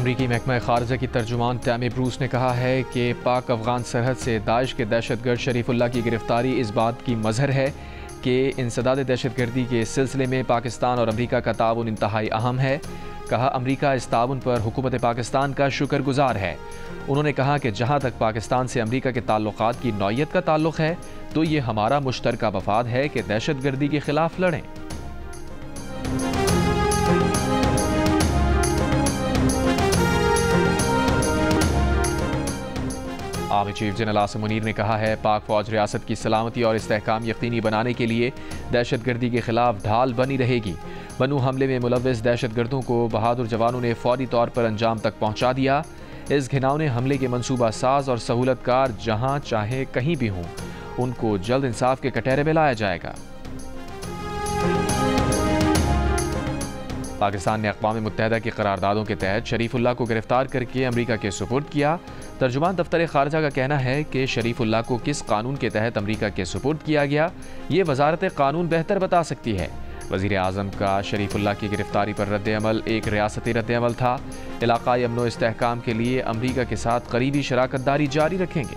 अमरीकी महकमा खारजा की तर्जुमान तैमी ब्रूस ने कहा है कि पाक अफगान सरहद से दाइश के दहशतगर्द शरीफुल्लाह की गिरफ्तारी इस बात की मजहर है कि इंसदाद दहशतगर्दी के सिलसिले में पाकिस्तान और अमरीका का ताउन इंतहाई अहम है। कहा, अमरीका इस ताउन पर हुकूमत पाकिस्तान का शुक्रगुजार है। उन्होंने कहा कि जहाँ तक पाकिस्तान से अमरीका के ताल्लुकात की नौयत का ताल्लुक है तो ये हमारा मुश्तरका मफाद है कि दहशतगर्दी के खिलाफ लड़ें। Army chief general Asim Munir ने कहा है, पाक फौज रियासत की सलामती और इस्तेहकाम यकीनी बनाने के लिए दहशतगर्दी के खिलाफ ढाल बनी रहेगी। बनू हमले में मुलव्वस दहशतगर्दों को बहादुर जवानों ने फौरी तौर पर अंजाम तक पहुंचा दिया। इस घिनौने हमले के मनसूबा साज और सहूलतकार जहां चाहे कहीं भी हों, उनको जल्द इंसाफ के कटहरे में लाया जाएगा। पाकिस्तान ने अक़वाम मुत्तहिदा की करारदादों के तहत शरीफुल्लाह को गिरफ्तार करके अमरीका के सुपुर्द किया। तर्जुमान दफ्तर खारजा का कहना है कि शरीफुल्लाह को किस कानून के तहत अमरीका के सुपुर्द किया गया, ये वजारत कानून बेहतर बता सकती है। वज़ीर आज़म का शरीफुल्लाह की गिरफ्तारी पर रद्द-ए-अमल एक रियासती रद्द-ए-अमल था। इलाक़ाई अमन व इस्तेहकाम के लिए अमरीका के साथ करीबी शराकतदारी जारी रखेंगे।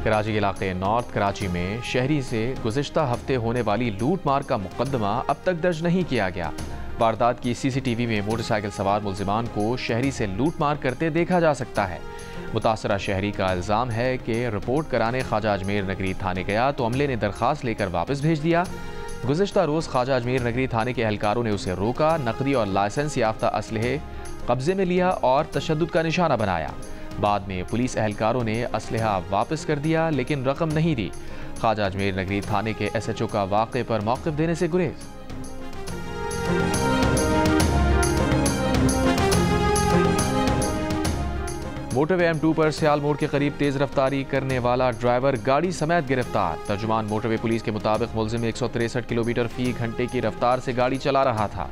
कराची के इलाके नॉर्थ कराची में शहरी से गुज़िश्ता हफ्ते होने वाली लूट मार का मुकदमा अब तक दर्ज नहीं किया गया। वारदात की सीसीटीवी में मोटरसाइकिल सवार मुल्जिमान को शहरी से लूट मार करते देखा जा सकता है। मुतासरा शहरी का इल्ज़ाम है कि रिपोर्ट कराने ख्वाजा अजमेर नगरी थाने गया तो अमले ने दरख्वास्त लेकर वापस भेज दिया। गुज़िश्ता रोज़ ख्वाजा अजमेर नगरी थाने के एहलकारों ने उसे रोका, नकदी और लाइसेंस याफ्ता असलहे कब्जे में लिया और तशद्दुद का निशाना बनाया। बाद में पुलिस एहलकारों ने असलहा वापस कर दिया लेकिन रकम नहीं दी। ख्वाजा अजमेर नगरी थाने के SHO का वाक़े पर मौक़िफ़ देने से गुरेज। मोटरवे M2 पर सियाल मोड़ के करीब तेज रफ्तारी करने वाला ड्राइवर गाड़ी समेत गिरफ्तार। तर्जुमान मोटरवे पुलिस के मुताबिक मुल्जिम 163 किलोमीटर फी घंटे की रफ्तार से गाड़ी चला रहा था।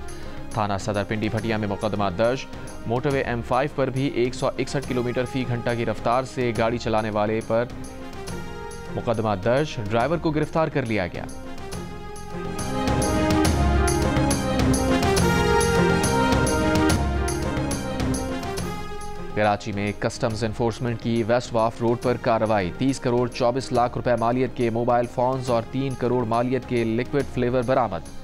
थाना सदर पिंडी भटिया में मुकदमा दर्ज। मोटरवे M5 पर भी 161 किलोमीटर फी घंटा की रफ्तार से गाड़ी चलाने वाले पर मुकदमा दर्ज। ड्राइवर को गिरफ्तार कर लिया गया। कराची में कस्टम्स एनफोर्समेंट की वेस्ट वाफ रोड पर कार्रवाई। 30 करोड़ 24 लाख रुपए मालियत के मोबाइल फोन्स और 3 करोड़ मालियत के लिक्विड फ्लेवर बरामद।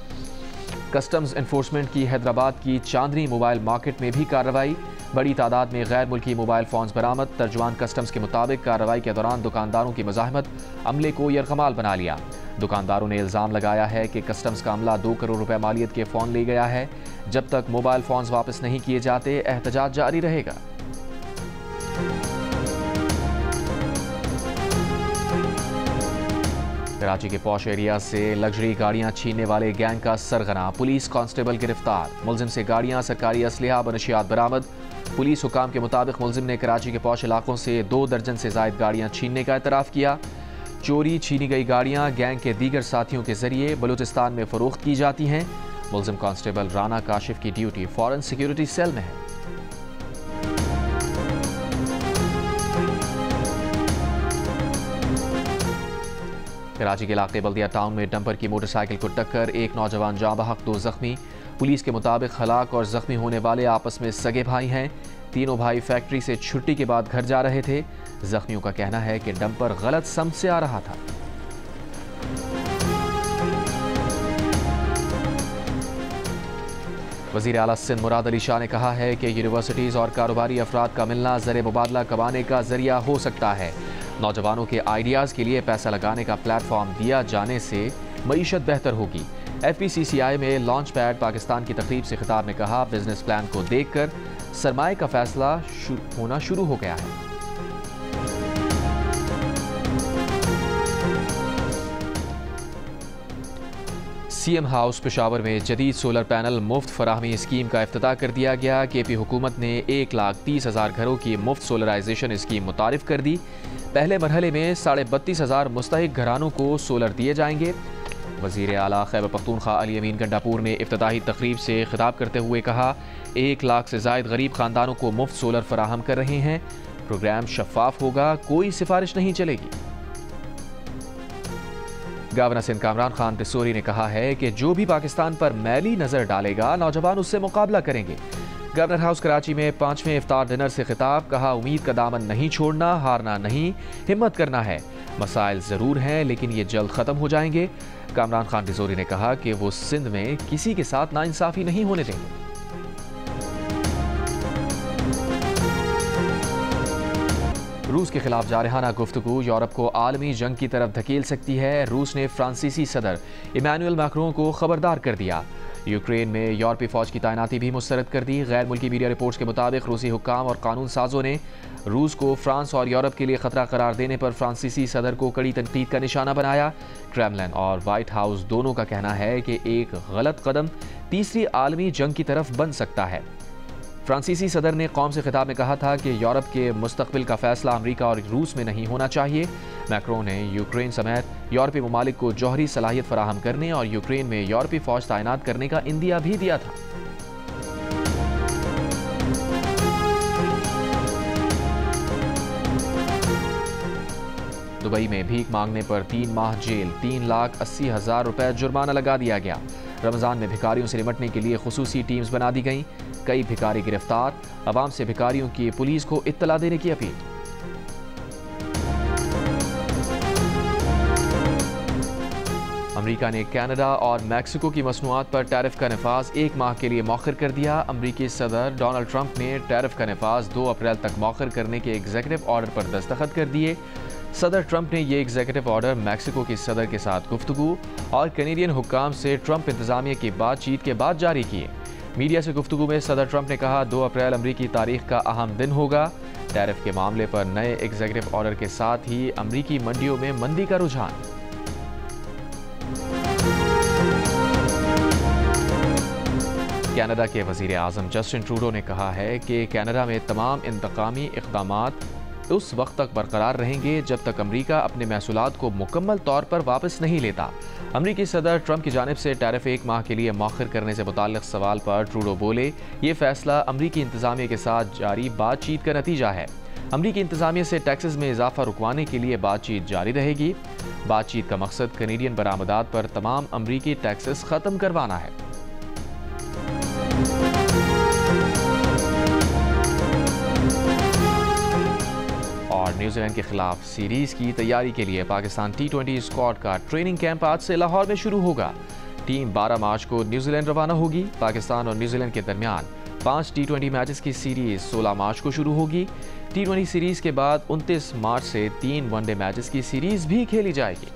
कस्टम्स एनफोर्समेंट की हैदराबाद की चांदनी मोबाइल मार्केट में भी कार्रवाई। बड़ी तादाद में गैर मुल्की मोबाइल फोन्स बरामद। तर्जुमान कस्टम्स के मुताबिक कार्रवाई के दौरान दुकानदारों की मज़ाहमत अमले को यरगमाल बना लिया। दुकानदारों ने इल्ज़ाम लगाया है कि कस्टम्स का अमला 2 करोड़ रुपए मालियत के फ़ोन ले गया है। जब तक मोबाइल फोन्स वापस नहीं किए जाते एहतजाज जारी रहेगा। कराची के पॉश एरिया से लग्जरी गाड़ियां छीनने वाले गैंग का सरगना। पुलिस कांस्टेबल गिरफ्तार। मुल्जिम से गाड़ियां, सरकारी असलहा, मनशियात बरामद। पुलिस हुकाम के मुताबिक मुल्जिम ने कराची के पॉश इलाकों से 2 दर्जन से जायद गाड़ियां छीनने का एतराफ़ किया। चोरी छीनी गई गाड़ियां गैंग के दीगर साथियों के जरिए बलूचिस्तान में फरोख्त की जाती हैं। मुल्जिम कांस्टेबल राना काशिफ की ड्यूटी फॉरेन सिक्योरिटी सेल में है। कराची के इलाके बल्दिया टाउन में डंपर की मोटरसाइकिल को टक्कर, एक नौजवान जाँ बहक, 2 जख्मी। पुलिस के मुताबिक हलाक और जख्मी होने वाले आपस में सगे भाई हैं। तीनों भाई फैक्ट्री से छुट्टी के बाद घर जा रहे थे। जख्मियों का कहना है कि डंपर गलत समत से आ रहा था। वज़ीर आला सिंध मुराद अली शाह ने कहा है कि यूनिवर्सिटीज़ और कारोबारी अफराद का मिलना ज़र मुबादला कमाने का जरिया हो सकता है। नौजवानों के आइडियाज़ के लिए पैसा लगाने का प्लेटफॉर्म दिया जाने से मईशत बेहतर होगी। FPCCI में लॉन्च पैड पाकिस्तान की तकरीब से खिताब ने कहा, बिजनेस प्लान को देखकर सरमाए का फैसला होना शुरू हो गया है। CM हाउस पेशावर में जदीद सोलर पैनल मुफ्त फराहमी स्कीम का इफ्तिताह कर दिया गया। KP हुकूमत ने 1,30,000 घरों की मुफ्त सोलराइजेशन स्कीम मुतारिफ कर दी। पहले मरहले में 32,500 मुस्तहिक घरानों को सोलर दिए जाएंगे। वज़ीर आला खैबर पख्तूनख्वा अली अमीन गंडापुर ने इफ्तिताही तकरीब से खिताब करते हुए कहा, 1 लाख से ज़ायद गरीब खानदानों को मुफ्त सोलर फराहम कर रहे हैं। प्रोग्राम शफाफ होगा, कोई सिफारिश नहीं चलेगी। गवर्नर सिंध कामरान खान तिसोरी ने कहा है कि जो भी पाकिस्तान पर मैली नजर डालेगा, नौजवान उससे मुकाबला करेंगे। गवर्नर हाउस कराची में 5वें इफ्तार डिनर से खिताब, कहा उम्मीद का दामन नहीं छोड़ना, हारना नहीं, हिम्मत करना है। मसाइल जरूर हैं लेकिन ये जल्द खत्म हो जाएंगे। कामरान खान तिसोरी ने कहा कि वो सिंध में किसी के साथ नाइंसाफी नहीं होने देंगे। रूस के खिलाफ जारहाना गुफ्तगू यूरोप को आलमी जंग की तरफ धकेल सकती है। रूस ने फ्रांसीसी सदर इमैनुअल मैक्रों को खबरदार कर दिया। यूक्रेन में यूरोपीय फौज की तैनाती भी मुस्तरद कर दी। गैर मुल्की मीडिया रिपोर्ट्स के मुताबिक रूसी हुक्काम और कानून साजों ने रूस को फ्रांस और यूरोप के लिए खतरा करार देने पर फ्रांसीसी सदर को कड़ी तनकीद का निशाना बनाया। क्रेमलिन और व्हाइट हाउस दोनों का कहना है कि एक गलत कदम तीसरी आलमी जंग की तरफ बन सकता है। फ्रांसीसी सदर ने कौम से खिताब में कहा था कि यूरोप के मुस्तकबिल का फैसला अमेरिका और रूस में नहीं होना चाहिए। मैक्रों ने यूक्रेन समेत यूरोपीय ममालिक को जौहरी सलाहियत फराहम करने और यूक्रेन में यूरोपीय फौज तैनात करने का इंदिया भी दिया था। दुबई में भीख मांगने पर 3 माह जेल, 3,80,000 रुपए जुर्माना लगा दिया गया। रमजान में भिखारियों से निपटने के लिए खुसूसी टीम्स बना दी गईं। कई भिखारी गिरफ्तार, अवाम से भिखारियों की पुलिस को इत्तला देने की अपील। अमेरिका ने कनाडा और मैक्सिको की मसनूआत पर टैरिफ का नफाज 1 माह के लिए मौखर कर दिया। अमेरिकी सदर डोनाल्ड ट्रंप ने टैरिफ का नफाज 2 अप्रैल तक मौखर करने के एग्जीक्यूटिव ऑर्डर पर दस्तखत कर दिए। सदर ट्रंप ने यह एग्जीक्यूटिव ऑर्डर मैक्सिको के सदर के साथ गुफ्तगू और कैनेडियन हुक्काम से ट्रंप इंतजामिया की बातचीत के बाद जारी किए। मीडिया से गुफ्तगू में सदर ट्रंप ने कहा 2 अप्रैल अमरीकी तारीख का अहम दिन होगा। टैरिफ के मामले पर नए एग्जीक्यूटिव ऑर्डर के साथ ही अमरीकी मंडियों में मंदी का रुझान। कनाडा के वजीर आज़म जस्टिन ट्रूडो ने कहा है कि कनाडा में तमाम इंतकामी इक़दामात उस वक्त तक बरकरार रहेंगे जब तक अमेरिका अपने महसूलात को मुकम्मल तौर पर वापस नहीं लेता। अमेरिकी सदर ट्रंप की जानिब से टैरिफ 1 माह के लिए मौखर करने से मुताल्लिक़ सवाल पर ट्रूडो बोले, ये फैसला अमेरिकी इंतजामिया के साथ जारी बातचीत का नतीजा है। अमेरिकी इंतजामिया से टैक्सेस में इजाफा रुकवाने के लिए बातचीत जारी रहेगी। बातचीत का मकसद कैनेडियन बरामदात पर तमाम अमेरिकी टैक्सेस ख़त्म करवाना है। और न्यूजीलैंड के खिलाफ सीरीज की तैयारी के लिए पाकिस्तान T20 स्क्वाड का ट्रेनिंग कैंप आज से लाहौर में शुरू होगा। टीम 12 मार्च को न्यूजीलैंड रवाना होगी। पाकिस्तान और न्यूजीलैंड के दरमियान 5 T20 मैचेस की सीरीज 16 मार्च को शुरू होगी। T20 सीरीज के बाद 29 मार्च से 3 वनडे मैचेस की सीरीज भी खेली जाएगी।